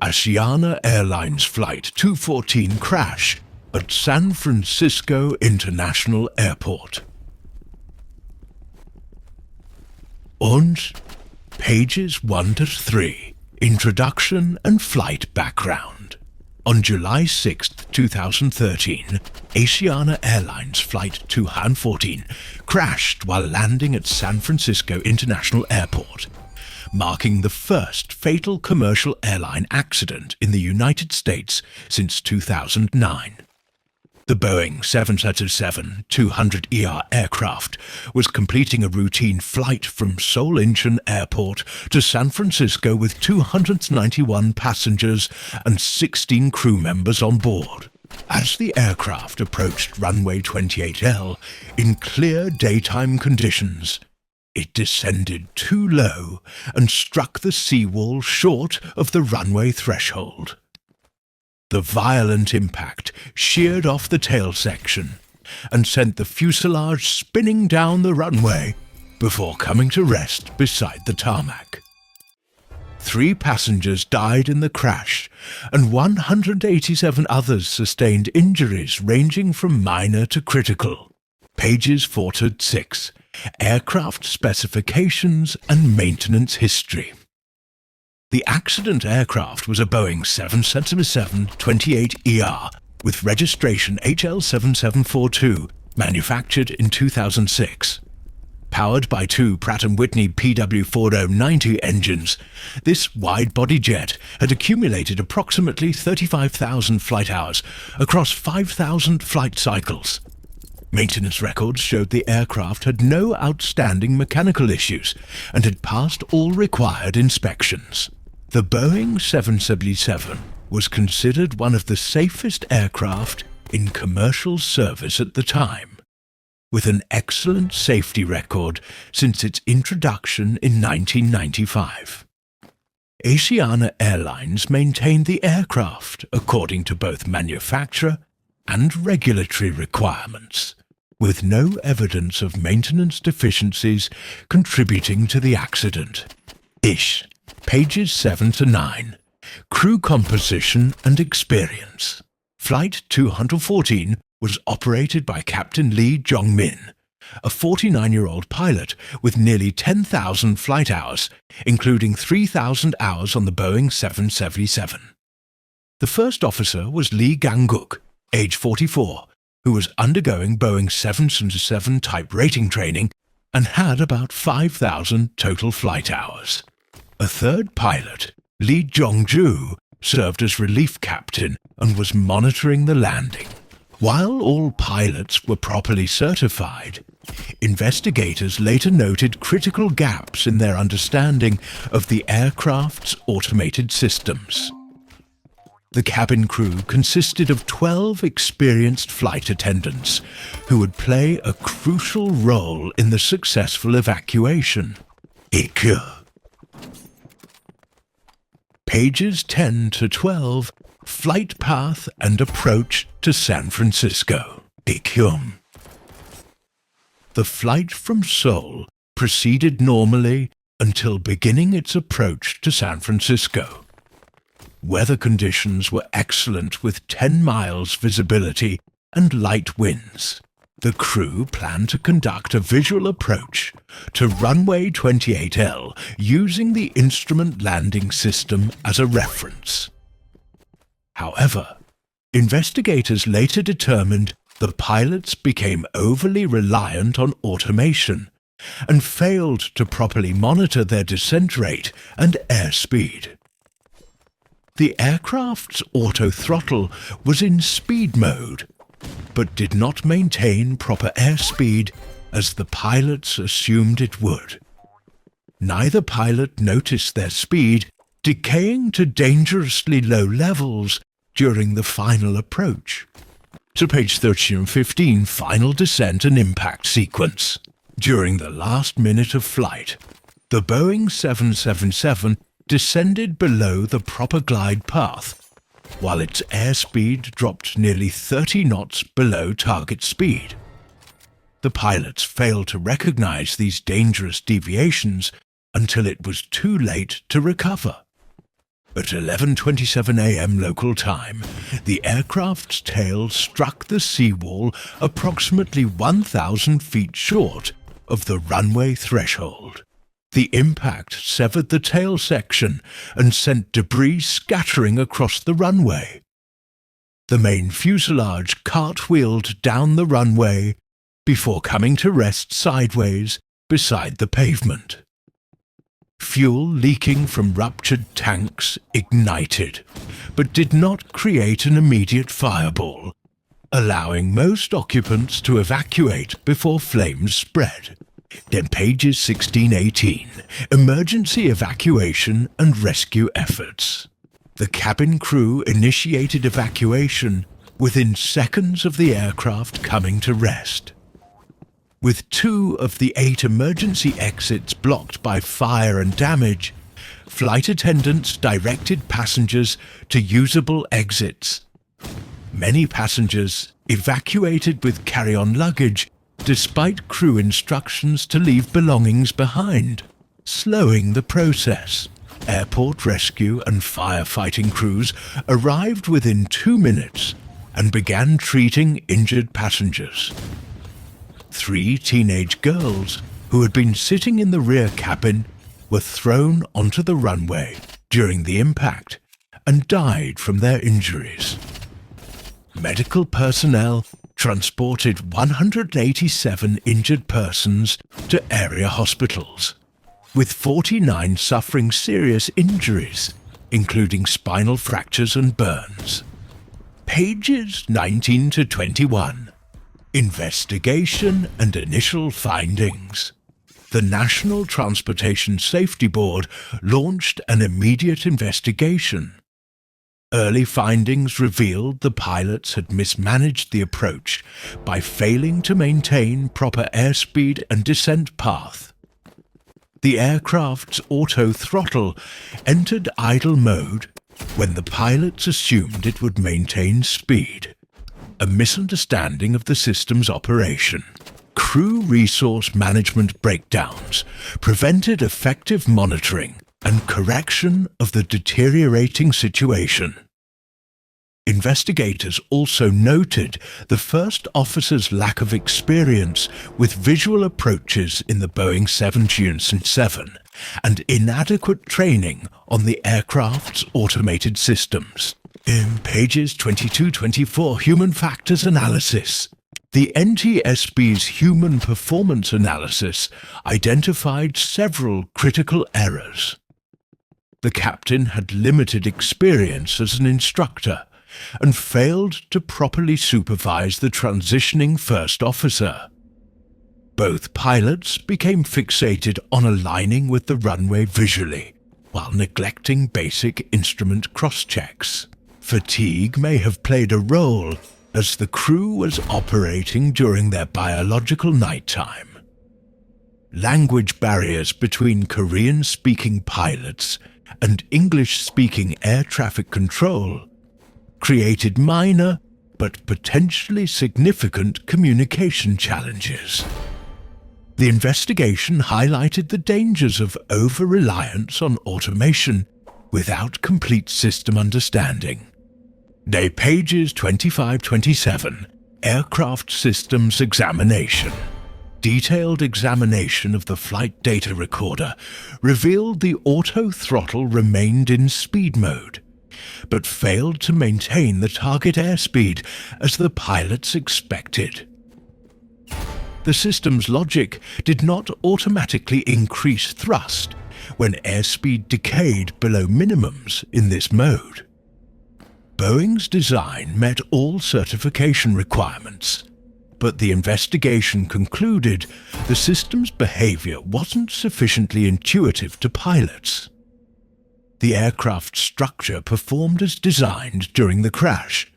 Asiana Airlines Flight 214 crash at San Francisco International Airport. Und pages 1 to 3, Introduction and Flight Background. On July 6, 2013, Asiana Airlines Flight 214 crashed while landing at San Francisco International Airport, marking the first fatal commercial airline accident in the United States since 2009. The Boeing 737-200ER aircraft was completing a routine flight from Seoul Incheon Airport to San Francisco with 291 passengers and 16 crew members on board. As the aircraft approached runway 28L in clear daytime conditions, it descended too low and struck the seawall short of the runway threshold. The violent impact sheared off the tail section and sent the fuselage spinning down the runway before coming to rest beside the tarmac. 3 passengers died in the crash, and 187 others sustained injuries ranging from minor to critical. Pages 4 to 6. Aircraft specifications and maintenance history. The accident aircraft was a Boeing 777-28ER with registration HL7742, manufactured in 2006. Powered by 2 Pratt & Whitney PW4090 engines, this wide-body jet had accumulated approximately 35,000 flight hours across 5,000 flight cycles. Maintenance records showed the aircraft had no outstanding mechanical issues and had passed all required inspections. The Boeing 777 was considered one of the safest aircraft in commercial service at the time, with an excellent safety record since its introduction in 1995. Asiana Airlines maintained the aircraft according to both manufacturer and regulatory requirements, with no evidence of maintenance deficiencies contributing to the accident. Pages 7 to 9. Crew composition and experience. Flight 214 was operated by Captain Lee Jong-min, a 49-year-old pilot with nearly 10,000 flight hours, including 3,000 hours on the Boeing 777. The first officer was Lee Gang-guk, age 44, who was undergoing Boeing 777 type rating training and had about 5,000 total flight hours. A third pilot, Lee Jong-ju, served as relief captain and was monitoring the landing. While all pilots were properly certified, investigators later noted critical gaps in their understanding of the aircraft's automated systems. The cabin crew consisted of 12 experienced flight attendants who would play a crucial role in the successful evacuation. Pages 10 to 12, Flight Path and Approach to San Francisco. The flight from Seoul proceeded normally until beginning its approach to San Francisco. Weather conditions were excellent with 10 miles visibility and light winds. The crew planned to conduct a visual approach to runway 28L using the instrument landing system as a reference. However, investigators later determined the pilots became overly reliant on automation and failed to properly monitor their descent rate and airspeed. The aircraft's auto-throttle was in speed mode, but did not maintain proper airspeed as the pilots assumed it would. Neither pilot noticed their speed decaying to dangerously low levels during the final approach. To page 13 and 15, final descent and impact sequence. During the last minute of flight, the Boeing 777 descended below the proper glide path, while its airspeed dropped nearly 30 knots below target speed. The pilots failed to recognize these dangerous deviations until it was too late to recover. At 11:27 a.m. local time, the aircraft's tail struck the seawall approximately 1,000 feet short of the runway threshold. The impact severed the tail section and sent debris scattering across the runway. The main fuselage cartwheeled down the runway before coming to rest sideways beside the pavement. Fuel leaking from ruptured tanks ignited, but did not create an immediate fireball, allowing most occupants to evacuate before flames spread. Then pages 16-18, emergency evacuation and rescue efforts. The cabin crew initiated evacuation within seconds of the aircraft coming to rest. With 2 of the 8 emergency exits blocked by fire and damage, flight attendants directed passengers to usable exits. Many passengers evacuated with carry-on luggage despite crew instructions to leave belongings behind, slowing the process. Airport rescue and firefighting crews arrived within 2 minutes and began treating injured passengers. 3 teenage girls who had been sitting in the rear cabin were thrown onto the runway during the impact and died from their injuries. Medical personnel transported 187 injured persons to area hospitals, with 49 suffering serious injuries, including spinal fractures and burns. Pages 19 to 21. Investigation and initial findings. The National Transportation Safety Board launched an immediate investigation. Early findings revealed the pilots had mismanaged the approach by failing to maintain proper airspeed and descent path. The aircraft's auto throttle entered idle mode when the pilots assumed it would maintain speed, a misunderstanding of the system's operation. Crew resource management breakdowns prevented effective monitoring and correction of the deteriorating situation. Investigators also noted the first officer's lack of experience with visual approaches in the Boeing 737 and inadequate training on the aircraft's automated systems. In pages 22-24, Human Factors Analysis. The NTSB's Human Performance Analysis identified several critical errors. The captain had limited experience as an instructor and failed to properly supervise the transitioning first officer. Both pilots became fixated on aligning with the runway visually, while neglecting basic instrument cross-checks. Fatigue may have played a role as the crew was operating during their biological nighttime. Language barriers between Korean-speaking pilots and English-speaking air traffic control created minor but potentially significant communication challenges. The investigation highlighted the dangers of over-reliance on automation without complete system understanding. Day pages 25-27, Aircraft Systems Examination. Detailed examination of the flight data recorder revealed the auto throttle remained in speed mode, but failed to maintain the target airspeed as the pilots expected. The system's logic did not automatically increase thrust when airspeed decayed below minimums in this mode. Boeing's design met all certification requirements, but the investigation concluded the system's behavior wasn't sufficiently intuitive to pilots. The aircraft's structure performed as designed during the crash,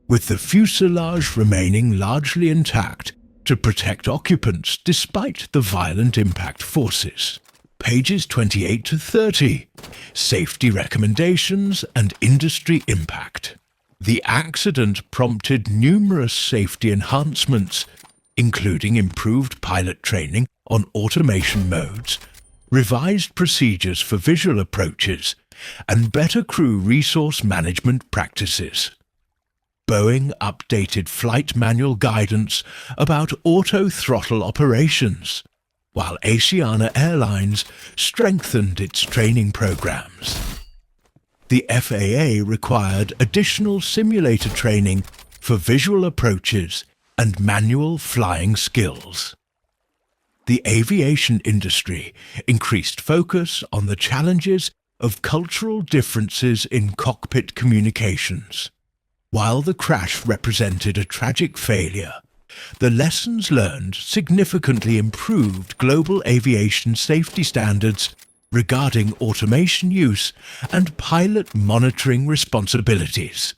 with the fuselage remaining largely intact to protect occupants despite the violent impact forces. Pages 28-30, Safety Recommendations and Industry Impact. The accident prompted numerous safety enhancements, including improved pilot training on automation modes, revised procedures for visual approaches, and better crew resource management practices. Boeing updated flight manual guidance about auto-throttle operations, while Asiana Airlines strengthened its training programs. The FAA required additional simulator training for visual approaches and manual flying skills. The aviation industry increased focus on the challenges of cultural differences in cockpit communications. While the crash represented a tragic failure, the lessons learned significantly improved global aviation safety standards regarding automation use and pilot monitoring responsibilities.